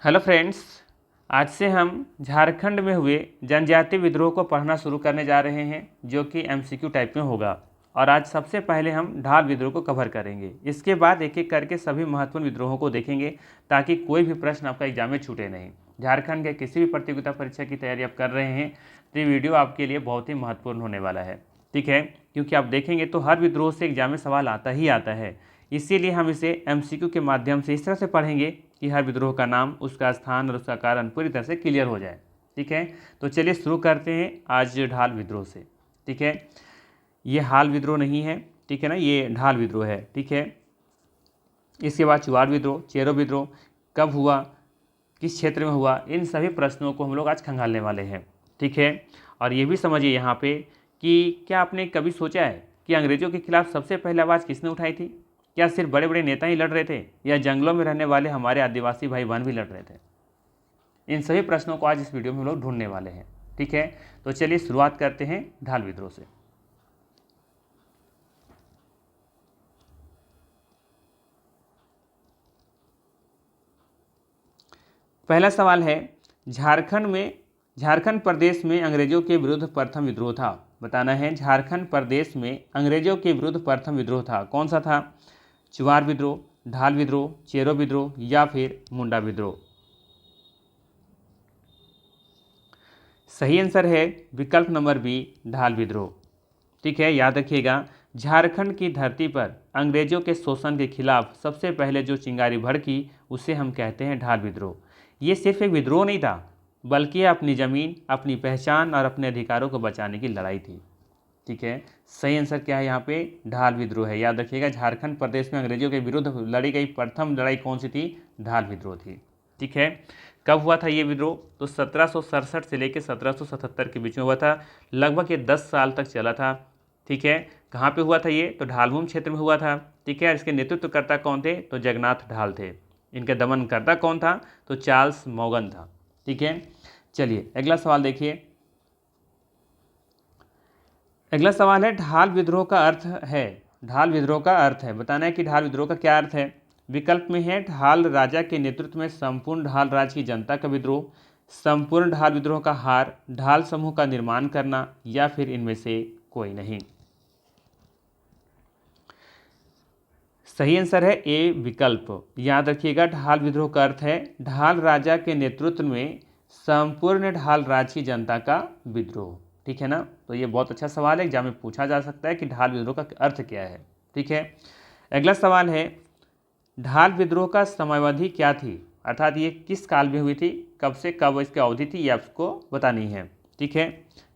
Hello friends, आज से हम झारखंड में हुए जनजातीय विद्रोह को पढ़ना शुरू करने जा रहे हैं, जो कि एमसीक्यू टाइप में होगा। और आज सबसे पहले हम ढाल विद्रोह को कवर करेंगे। इसके बाद एक एक करके सभी महत्वपूर्ण विद्रोहों को देखेंगे, ताकि कोई भी प्रश्न आपका एग्जाम में छूटे नहीं। झारखंड के किसी भी प्रतियोगिता परीक्षा की तैयारी आप कर रहे हैं तो ये वीडियो आपके लिए बहुत ही महत्वपूर्ण होने वाला है। ठीक है, क्योंकि आप देखेंगे तो हर विद्रोह से एग्जाम में सवाल आता ही आता है। इसीलिए हम इसे एमसीक्यू के माध्यम से इस तरह से पढ़ेंगे कि हर विद्रोह का नाम, उसका स्थान और उसका कारण पूरी तरह से क्लियर हो जाए। ठीक है, तो चलिए शुरू करते हैं आज ढाल विद्रोह से। ठीक है, ये हाल विद्रोह नहीं है, ठीक है ना, ये ढाल विद्रोह है। ठीक है, इसके बाद चुवाड़ विद्रोह, चेरो विद्रोह कब हुआ, किस क्षेत्र में हुआ, इन सभी प्रश्नों को हम लोग आज खंगालने वाले हैं। ठीक है, और ये भी समझिए यहाँ पे कि क्या आपने कभी सोचा है कि अंग्रेजों के खिलाफ सबसे पहले आवाज़ किसने उठाई थी? क्या सिर्फ बड़े बड़े नेता ही लड़ रहे थे, या जंगलों में रहने वाले हमारे आदिवासी भाई बहन भी लड़ रहे थे? इन सभी प्रश्नों को आज इस वीडियो में हम लोग ढूंढने वाले हैं। ठीक है, तो चलिए शुरुआत करते हैं ढाल विद्रोह से। पहला सवाल है, झारखंड प्रदेश में अंग्रेजों के विरुद्ध प्रथम विद्रोह था। बताना है, झारखंड प्रदेश में अंग्रेजों के विरुद्ध प्रथम विद्रोह था, कौन सा था? चुवार विद्रोह, ढाल विद्रोह, चेरो विद्रोह या फिर मुंडा विद्रोह? सही आंसर है विकल्प नंबर बी, ढाल विद्रोह। ठीक है, याद रखिएगा, झारखंड की धरती पर अंग्रेजों के शोषण के खिलाफ सबसे पहले जो चिंगारी भड़की उसे हम कहते हैं ढाल विद्रोह। ये सिर्फ एक विद्रोह नहीं था, बल्कि अपनी ज़मीन, अपनी पहचान और अपने अधिकारों को बचाने की लड़ाई थी। ठीक है, सही आंसर क्या है यहाँ पे? ढाल विद्रोह है। याद रखिएगा, झारखंड प्रदेश में अंग्रेजों के विरुद्ध लड़ी गई प्रथम लड़ाई कौन सी थी? ढाल विद्रोह थी। ठीक है, कब हुआ था ये विद्रोह? तो 1767 से लेकर 1777 के बीच में हुआ था। लगभग ये 10 साल तक चला था। ठीक है, कहाँ पे हुआ था ये? तो ढालभूम क्षेत्र में हुआ था। ठीक है, इसके नेतृत्वकर्ता कौन थे? तो जगन्नाथ ढाल थे। इनका दमनकर्ता कौन था? तो चार्ल्स मॉगन था। ठीक है, चलिए अगला सवाल देखिए। अगला सवाल है, ढाल विद्रोह का अर्थ है। ढाल विद्रोह का अर्थ है, बताना है कि ढाल विद्रोह का क्या अर्थ है। विकल्प में है, ढाल राजा के नेतृत्व में संपूर्ण ढाल राज की जनता का विद्रोह, संपूर्ण ढाल विद्रोह का हार, ढाल समूह का निर्माण करना, या फिर इनमें से कोई नहीं। सही आंसर है ए, विकल्प। याद रखिएगा, ढाल विद्रोह का अर्थ है ढाल राजा के नेतृत्व में संपूर्ण ढाल राज की जनता का विद्रोह। ठीक है ना, तो ये बहुत अच्छा सवाल है, एग्जाम में पूछा जा सकता है कि ढाल विद्रोह का अर्थ क्या है। ठीक है, अगला सवाल है, ढाल विद्रोह का समयावधि क्या थी, अर्थात ये किस काल में हुई थी, कब से कब इसकी अवधि थी, ये आपको बतानी है। ठीक है,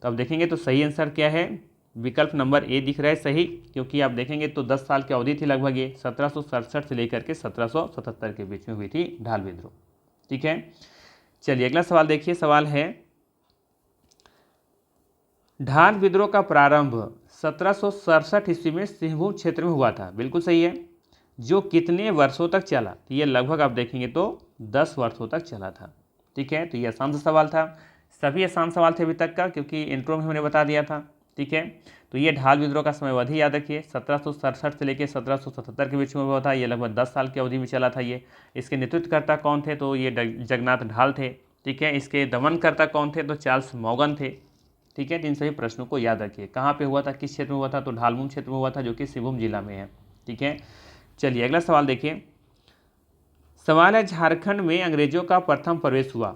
तो अब देखेंगे तो सही आंसर क्या है? विकल्प नंबर ए दिख रहा है सही, क्योंकि आप देखेंगे तो 10 साल की अवधि थी लगभग। ये 1767 से लेकर के 1777 के बीच में हुई थी ढाल विद्रोह। ठीक है, चलिए अगला सवाल देखिए। सवाल है, ढाल विद्रोह का प्रारंभ 1767 ईस्वी में सिंहभूम क्षेत्र में हुआ था। बिल्कुल सही है। जो कितने वर्षों तक चला? तो ये लगभग आप देखेंगे तो 10 वर्षों तक चला था। ठीक है, तो ये आसान सा सवाल था। सभी आसान सवाल थे अभी तक का, क्योंकि इंट्रो में हमने बता दिया था। ठीक है, तो ये ढाल विद्रोह का समयावधि याद रखिए, 1767 से लेकर 1777 के बीच में हुआ था। ये लगभग 10 साल की अवधि में चला था ये। इसके नेतृत्वकर्ता कौन थे? तो ये जगन्नाथ ढाल थे। ठीक है, इसके दमनकर्ता कौन थे? तो चार्ल्स मॉगन थे। ठीक है, तो इन सभी प्रश्नों को याद रखिए। कहाँ पे हुआ था, किस क्षेत्र में हुआ था? तो ढालभूम क्षेत्र में हुआ था, जो कि सिंहभूम जिला में है। ठीक है, चलिए अगला सवाल देखिए। सवाल है, झारखंड में अंग्रेजों का प्रथम प्रवेश हुआ।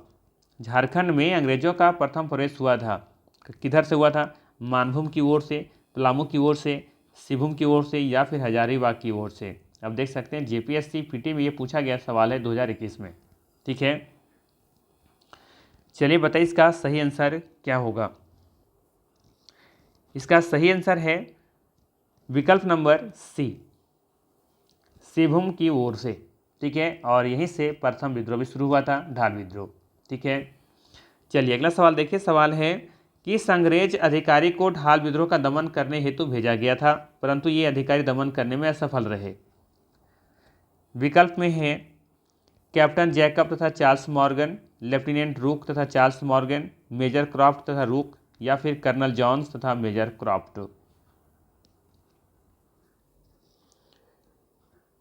झारखंड में अंग्रेजों का प्रथम प्रवेश हुआ था, किधर से हुआ था? मानभूम की ओर से, पलामू की ओर से, सिंहभूम की ओर से, या फिर हजारीबाग की ओर से? अब देख सकते हैं जेपीएससी पीटी में ये पूछा गया सवाल है 2021 में। ठीक है, चलिए बताइए इसका सही आंसर क्या होगा। इसका सही आंसर है विकल्प नंबर सी, सिंहभूम की ओर से। ठीक है, और यहीं से प्रथम विद्रोह भी शुरू हुआ था, ढाल विद्रोह। ठीक है, चलिए अगला सवाल देखिए। सवाल है, किस अंग्रेज अधिकारी को ढाल विद्रोह का दमन करने हेतु भेजा गया था, परंतु ये अधिकारी दमन करने में असफल रहे? विकल्प में है, कैप्टन जैकब तथा चार्ल्स मॉर्गन, लेफ्टिनेंट रूक तथा चार्ल्स मॉर्गन, मेजर क्रॉफ्ट तथा रूक, या फिर कर्नल जॉन्स तथा मेजर क्रॉफ्ट?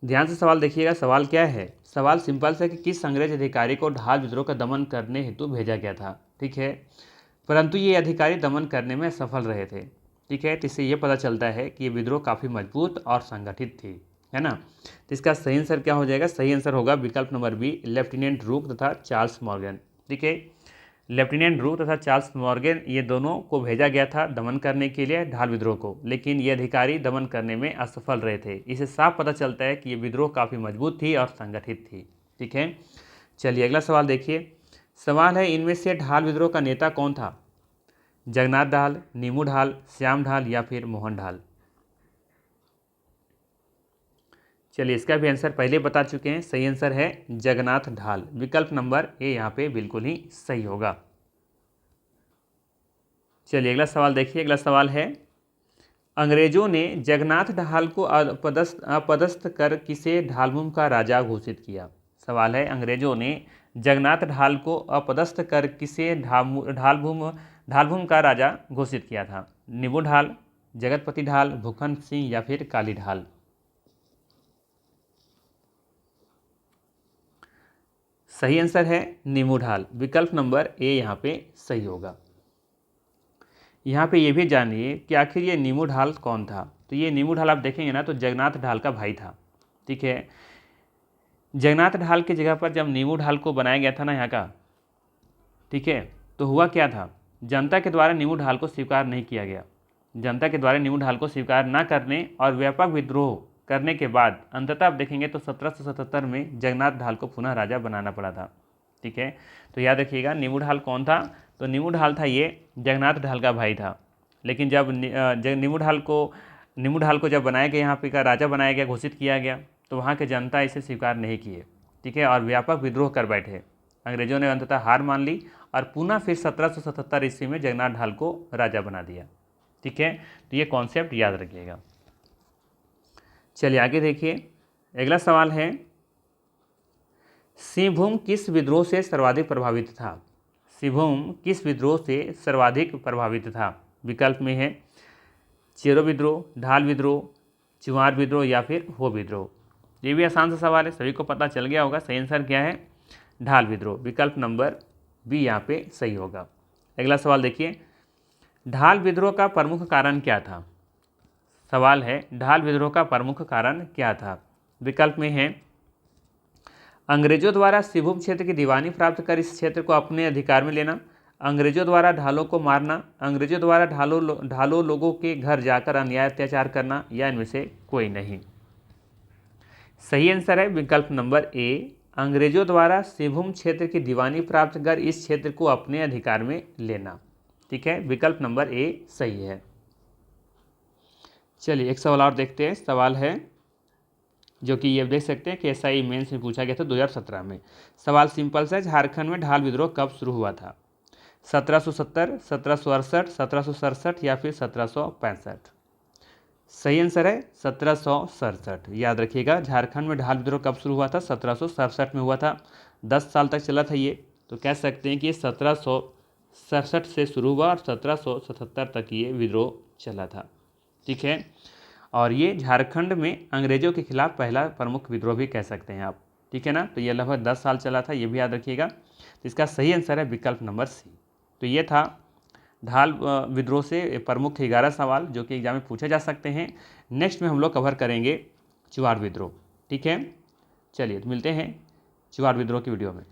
ध्यान से सवाल देखिएगा। सवाल क्या है? सवाल सिंपल सा कि किस अंग्रेज अधिकारी को ढाल विद्रोह का दमन करने हेतु भेजा गया था, ठीक है, परंतु ये अधिकारी दमन करने में सफल रहे थे, ठीक है। तो इससे ये पता चलता है कि ये विद्रोह काफ़ी मजबूत और संगठित थी, है ना। तो इसका सही आंसर क्या हो जाएगा? सही आंसर होगा विकल्प नंबर बी, लेफ्टिनेंट रूक तथा चार्ल्स मॉर्गन, ठीक है। लेफ्टिनेंट रूक तथा चार्ल्स मॉर्गन ये दोनों को भेजा गया था दमन करने के लिए ढाल विद्रोह को, लेकिन ये अधिकारी दमन करने में असफल रहे थे। इससे साफ पता चलता है कि ये विद्रोह काफ़ी मजबूत थी और संगठित थी, ठीक है। चलिए अगला सवाल देखिए। सवाल है, इनमें से ढाल विद्रोह का नेता कौन था? जगन्नाथ ढाल, नीमू ढाल, श्याम ढाल या फिर मोहन ढाल? चलिए इसका भी आंसर पहले बता चुके हैं। सही आंसर है जगन्नाथ ढाल। विकल्प नंबर ए यहाँ पे बिल्कुल ही सही होगा। चलिए अगला सवाल देखिए। अगला सवाल है, अंग्रेजों ने जगन्नाथ ढाल को अपदस्थ कर किसे ढालभूम का राजा घोषित किया? सवाल है, अंग्रेजों ने जगन्नाथ ढाल को अपदस्थ कर किसे ढालभूम का राजा घोषित किया था? नीबू ढाल, जगतपति ढाल, भूखंड सिंह या फिर काली ढाल? सही आंसर है नीमू ढाल। विकल्प नंबर ए यहाँ पे सही होगा। यहाँ पे ये भी जानिए कि आखिर ये नीमू ढाल कौन था। तो ये नीमू ढाल आप देखेंगे ना तो जगन्नाथ ढाल का भाई था, ठीक है। जगन्नाथ ढाल की जगह पर जब नीमू ढाल को बनाया गया था ना यहाँ का, ठीक है, तो हुआ क्या था, जनता के द्वारा नीमू ढाल को स्वीकार नहीं किया गया। जनता के द्वारा नीमू ढाल को स्वीकार न करने और व्यापक विद्रोह करने के बाद अंततः आप देखेंगे तो 1777 में जगन्नाथ ढाल को पुनः राजा बनाना पड़ा था, ठीक है। तो याद रखिएगा नीमू ढाल कौन था? तो नीमू ढाल था ये जगन्नाथ ढाल का भाई था। लेकिन जब नीमू ढाल को जब बनाया गया, यहाँ पे का राजा बनाया गया, घोषित किया गया, तो वहाँ की जनता इसे स्वीकार नहीं किए, ठीक है, और व्यापक विद्रोह कर बैठे। अंग्रेजों ने अंततः हार मान ली और पुनः फिर 1777 ईस्वी में जगन्नाथ ढाल को राजा बना दिया, ठीक है। तो ये कॉन्सेप्ट याद रखिएगा। चलिए आगे देखिए। अगला सवाल है, सिंहभूम किस विद्रोह से सर्वाधिक प्रभावित था? सिंहभूम किस विद्रोह से सर्वाधिक प्रभावित था? विकल्प में है चेरो विद्रोह, ढाल विद्रोह, चुमार विद्रोह या फिर हो विद्रोह। ये भी आसान सा सवाल है, सभी को पता चल गया होगा। सही आंसर क्या है? ढाल विद्रोह। विकल्प नंबर बी यहाँ पे सही होगा। अगला सवाल देखिए, ढाल विद्रोह का प्रमुख कारण क्या था? सवाल है, ढाल विद्रोह का प्रमुख कारण क्या था? विकल्प में है अंग्रेजों द्वारा सिंहभूम क्षेत्र की दीवानी प्राप्त कर इस क्षेत्र को अपने अधिकार में लेना, अंग्रेजों द्वारा ढालों को मारना, अंग्रेजों द्वारा ढालों लोगों के घर जाकर अन्याय अत्याचार करना, या इनमें से कोई नहीं। सही आंसर है विकल्प नंबर ए, अंग्रेजों द्वारा सिंहभूम क्षेत्र की दीवानी प्राप्त कर इस क्षेत्र को अपने अधिकार में लेना, ठीक है। विकल्प नंबर ए सही है। चलिए एक सवाल और देखते हैं। सवाल है जो कि ये देख सकते हैं कि एसआई मेंस में पूछा गया था 2017 में। सवाल सिंपल सा, झारखंड में ढाल विद्रोह कब शुरू हुआ था? 1770, 1768, 1767 या फिर 1765? सही आंसर है 1767। याद रखिएगा झारखंड में ढाल विद्रोह कब शुरू हुआ था? 1767 में हुआ था। 10 साल तक चला था ये, तो कह सकते हैं कि 1767 से शुरू हुआ और 1777 तक ये विद्रोह चला था, ठीक है। और ये झारखंड में अंग्रेजों के खिलाफ पहला प्रमुख विद्रोह भी कह सकते हैं आप, ठीक है ना। तो ये लगभग 10 साल चला था, ये भी याद रखिएगा। तो इसका सही आंसर है विकल्प नंबर सी। तो ये था ढाल विद्रोह से प्रमुख 11 सवाल जो कि एग्जाम में पूछे जा सकते हैं। नेक्स्ट में हम लोग कवर करेंगे चुवाड़ विद्रोह, ठीक है। चलिए तो मिलते हैं चुवाड़ विद्रोह की वीडियो में।